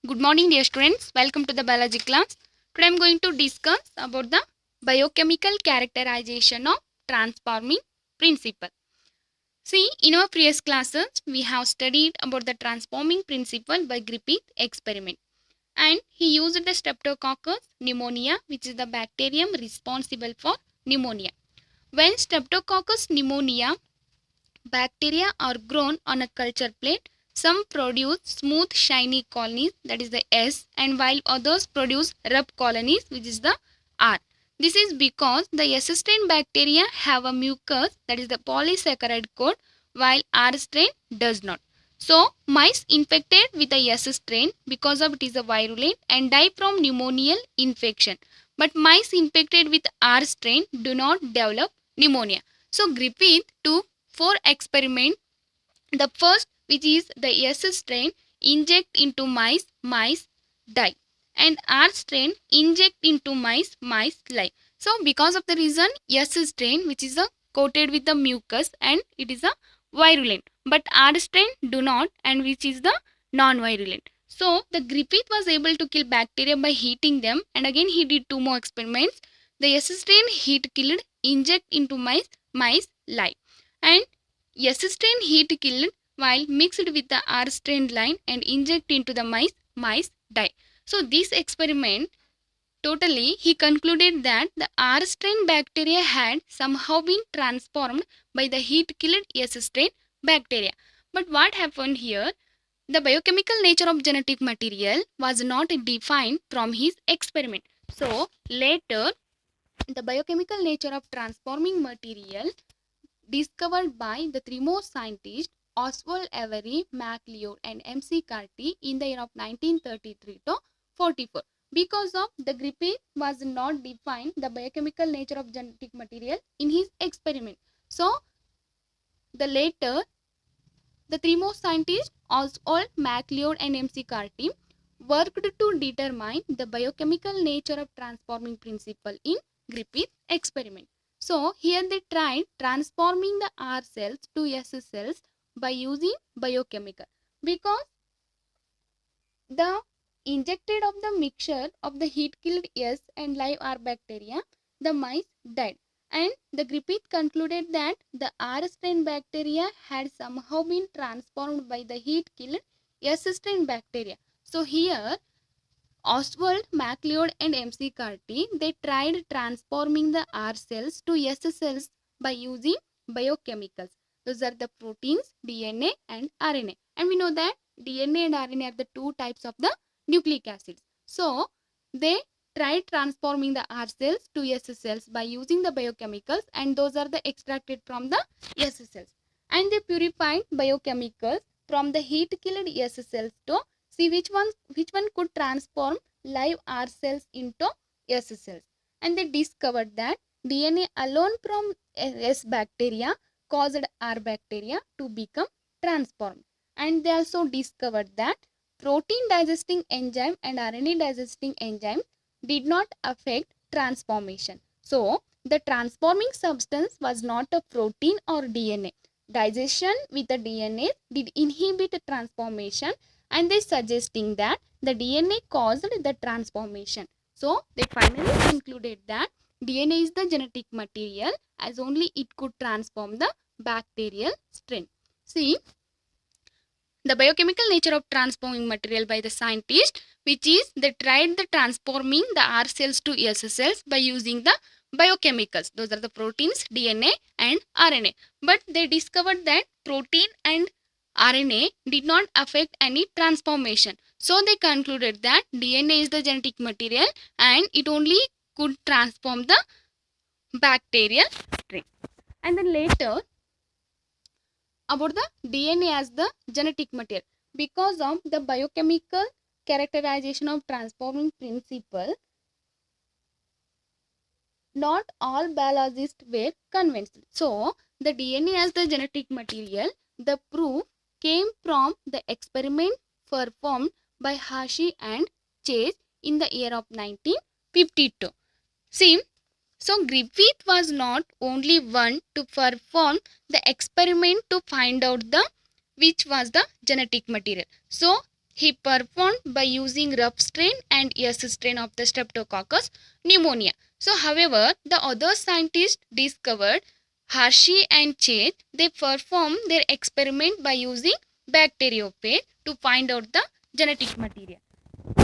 Good morning, dear students. Welcome to the biology class. Today I am going to discuss about the biochemical characterization of transforming principle. See, in our previous classes, we have studied about the transforming principle by Griffith experiment. And he used the Streptococcus pneumonia, which is the bacterium responsible for pneumonia. When Streptococcus pneumonia bacteria are grown on a culture plate, some produce smooth shiny colonies, that is the S, and while others produce rough colonies, which is the R. This is because the S strain bacteria have a mucus, that is the polysaccharide coat, while R strain does not. So mice infected with the S strain because of it is a virulent and die from pneumonial infection. But mice infected with R strain do not develop pneumonia. So Griffith took 4 experiment. The first, which is the S strain, inject into mice, mice die, and R strain inject into mice, mice live. So because of the reason S strain, which is a coated with the mucus and it is a virulent, but R strain do not, and which is the non-virulent. So the Griffith was able to kill bacteria by heating them, and again he did 2 more experiments. The S strain heat killed, inject into mice, mice live, and S strain heat killed while mixed with the R strain line and inject into the mice, mice die. So this experiment totally he concluded that the R strain bacteria had somehow been transformed by the heat killed S strain bacteria. But what happened here? The biochemical nature of genetic material was not defined from his experiment. So later the biochemical nature of transforming material discovered by the three more scientists Oswald Avery, MacLeod and M.C. Carty in the year of 1933 to 44. Because of the Griffith was not defined the biochemical nature of genetic material in his experiment. So the later the three more scientists Oswald, MacLeod and M.C. Carty worked to determine the biochemical nature of transforming principle in Griffith experiment. So here they tried transforming the R cells to S cells by using biochemical, because the injected of the mixture of the heat killed S and live R bacteria, the mice died, and the Griffith concluded that the R strain bacteria had somehow been transformed by the heat killed S strain bacteria. So here Oswald, MacLeod and M.C. Carty, they tried transforming the R cells to S cells by using biochemicals. Those are the proteins, DNA and RNA. And we know that DNA and RNA are the two types of the nucleic acids. So they tried transforming the R cells to S cells by using the biochemicals, and those are the extracted from the S cells. And they purified biochemicals from the heat killed S cells to see which one could transform live R cells into S cells. And they discovered that DNA alone from S bacteria caused R bacteria to become transformed. And they also discovered that protein digesting enzyme and RNA digesting enzyme did not affect transformation. So the transforming substance was not a protein or DNA. Digestion with the DNA did inhibit transformation, and they suggesting that the DNA caused the transformation. So they finally concluded that DNA is the genetic material, as only it could transform the bacterial strain. See, the biochemical nature of transforming material by the scientist, which is they tried the transforming the R cells to S cells by using the biochemicals. Those are the proteins, DNA and RNA. But they discovered that protein and RNA did not affect any transformation. So they concluded that DNA is the genetic material and it only could transform the bacterial strain. And then later about the DNA as the genetic material, because of the biochemical characterization of transforming principle, not all biologists were convinced. So the DNA as the genetic material, the proof came from the experiment performed by Hershey and Chase in the year of 1952. See, so Griffith was not only one to perform the experiment to find out the which was the genetic material. So he performed by using rough strain and S strain of the Streptococcus pneumonia. So, however, the other scientists discovered Hershey and Chase, they performed their experiment by using bacteriophage to find out the genetic material.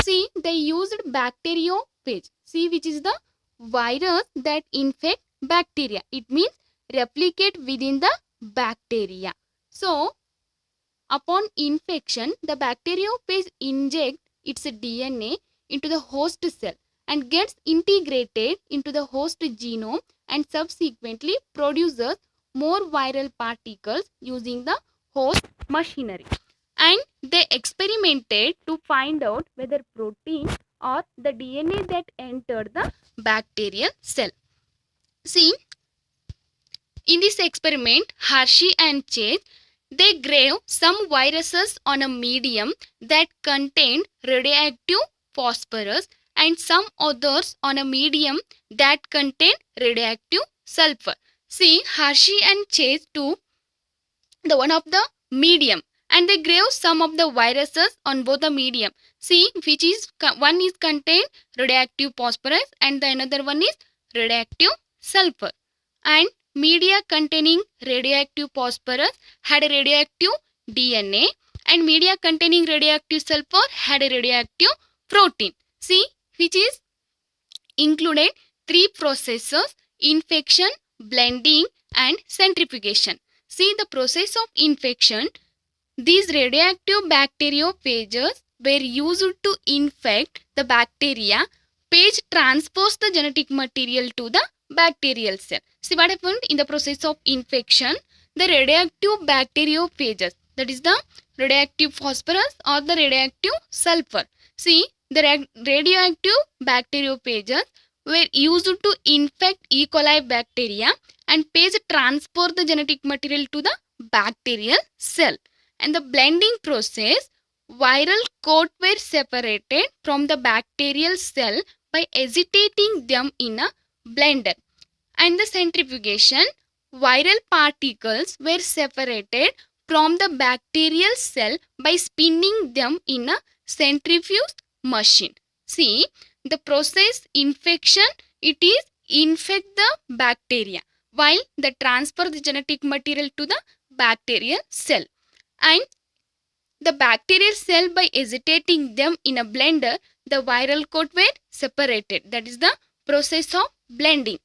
See, they used bacteriophage. See, which is the virus that infect bacteria. It means replicate within the bacteria. So, upon infection, the bacteriophage injects its DNA into the host cell and gets integrated into the host genome and subsequently produces more viral particles using the host machinery. And they experimented to find out whether protein or the DNA that entered the bacterial cell. See, in this experiment, Hershey and Chase, they grew some viruses on a medium that contained radioactive phosphorus and some others on a medium that contained radioactive sulfur. See, Hershey and Chase took the one of the medium and they grew some of the viruses on both the medium. See, which is one is contained radioactive phosphorus and the another one is radioactive sulfur. And media containing radioactive phosphorus had a radioactive DNA and media containing radioactive sulfur had a radioactive protein. See, which is included three processes: infection, blending and centrifugation. See, the process of infection, these radioactive bacteriophages were used to infect the bacteria. Phage transports the genetic material to the bacterial cell. See what happened in the process of infection, the radioactive bacteriophages, that is the radioactive phosphorus or the radioactive sulfur. See, the radioactive bacteriophages were used to infect E. coli bacteria and phage transport the genetic material to the bacterial cell. And the blending process, viral coat were separated from the bacterial cell by agitating them in a blender. And the centrifugation, viral particles were separated from the bacterial cell by spinning them in a centrifuge machine. See, the process infection, it is infect the bacteria while the transfer the genetic material to the bacterial cell. And the bacterial cell, by agitating them in a blender, the viral coat were separated. That is the process of blending.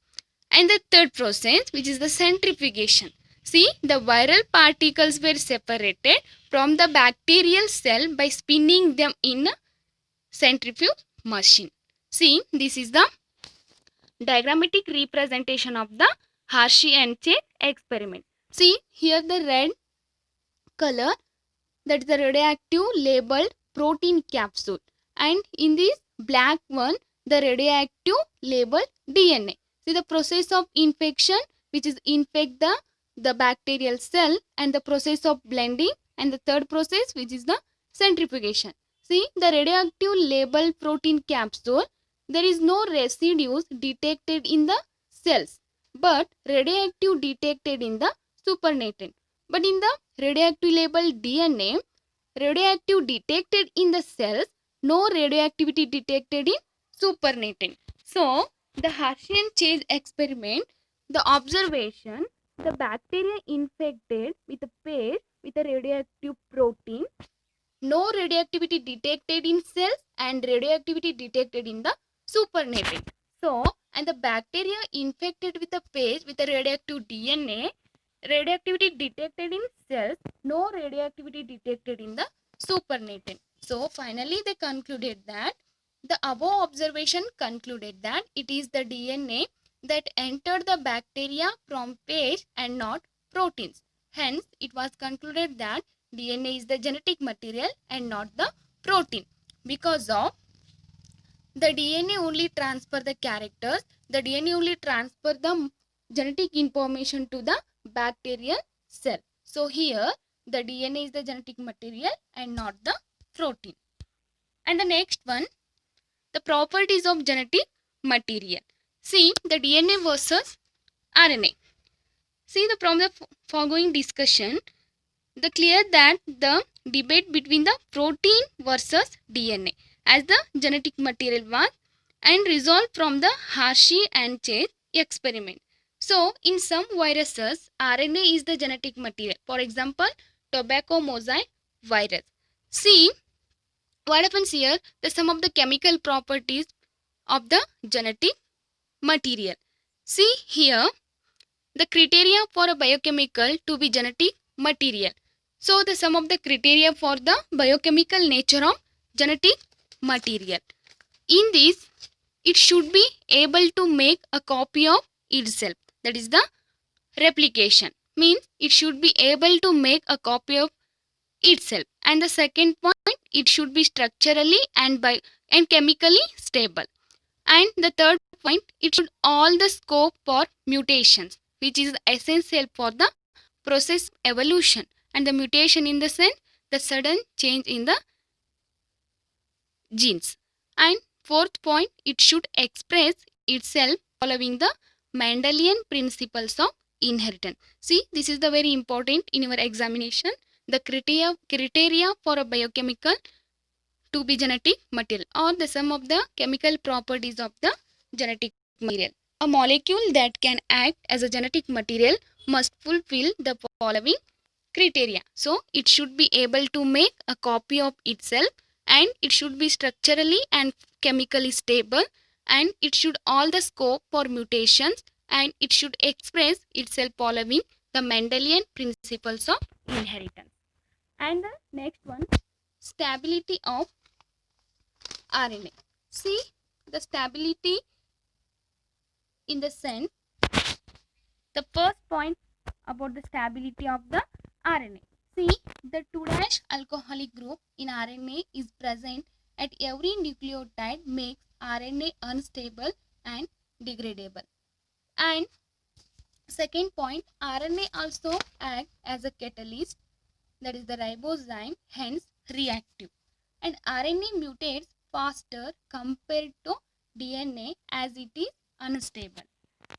And the third process, which is the centrifugation. See, the viral particles were separated from the bacterial cell by spinning them in a centrifuge machine. See, this is the diagrammatic representation of the Hershey and Chase experiment. See, here the red color, that is the radioactive labeled protein capsule, and in this black one the radioactive labeled DNA. See, the process of infection, which is infect the bacterial cell, and the process of blending, and the third process, which is the centrifugation. See, the radioactive labeled protein capsule, there is no residues detected in the cells, but radioactive detected in the supernatant. But in the radioactive labeled DNA, radioactive detected in the cells, no radioactivity detected in supernatant. So, the Hershey and Chase experiment, the observation, the bacteria infected with a phage with a radioactive protein, no radioactivity detected in cells and radioactivity detected in the supernatant. So, and the bacteria infected with a phage with a radioactive DNA, radioactivity detected in cells, no radioactivity detected in the supernatant. So, finally they concluded that the above observation concluded that it is the DNA that entered the bacteria from phage and not proteins. Hence, it was concluded that DNA is the genetic material and not the protein, because of the DNA only transfer the characters, the DNA only transfer the genetic information to the bacterial cell. So here the DNA is the genetic material and not the protein. And the next one, the properties of genetic material. See, the DNA versus RNA. See, from the foregoing discussion, the clear that the debate between the protein versus DNA as the genetic material was and resolved from the Hershey and Chase experiment. So, in some viruses, RNA is the genetic material. For example, tobacco mosaic virus. See, what happens here? The sum of the chemical properties of the genetic material. See here, the criteria for a biochemical to be genetic material. So, the sum of the criteria for the biochemical nature of genetic material. In this, it should be able to make a copy of itself. That is the replication. Means it should be able to make a copy of itself. And the second point, it should be structurally and chemically stable. And the third point, it should all the scope for mutations, which is essential for the process evolution. And the mutation in the sense, the sudden change in the genes. And fourth point, it should express itself following the Mendelian principles of inheritance. See, this is the very important in your examination. The criteria for a biochemical to be genetic material or the sum of the chemical properties of the genetic material. A molecule that can act as a genetic material must fulfill the following criteria. So, it should be able to make a copy of itself, and it should be structurally and chemically stable, and it should all the scope for mutations, and it should express itself following the Mendelian principles of inheritance. And the next one, stability of RNA. See, the stability in the sense, the first point about the stability of the RNA. See, the 2' alcoholic group in RNA is present at every nucleotide makes RNA unstable and degradable. And second point, RNA also acts as a catalyst, that is the ribozyme, hence reactive. And RNA mutates faster compared to DNA as it is unstable.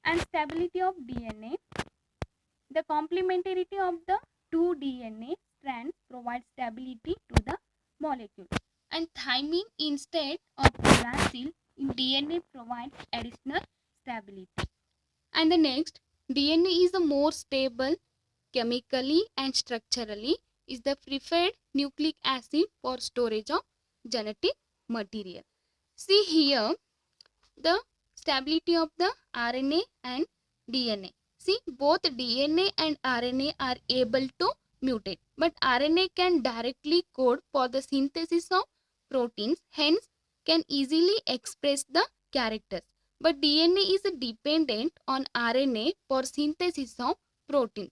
And stability of DNA, the complementarity of the two DNA strands provides stability to the molecule. And thymine instead of uracil in DNA provides additional stability. And the next, DNA is the more stable chemically and structurally, is the preferred nucleic acid for storage of genetic material. See here, the stability of the RNA and DNA. See, both DNA and RNA are able to mutate, but RNA can directly code for the synthesis of proteins, hence can easily express the characters. But DNA is dependent on RNA for synthesis of proteins.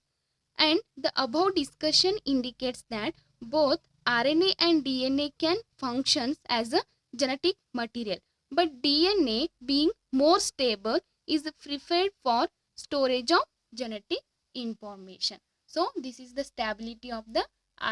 And the above discussion indicates that both RNA and DNA can function as a genetic material, but DNA being more stable is preferred for storage of genetic information. So, this is the stability of the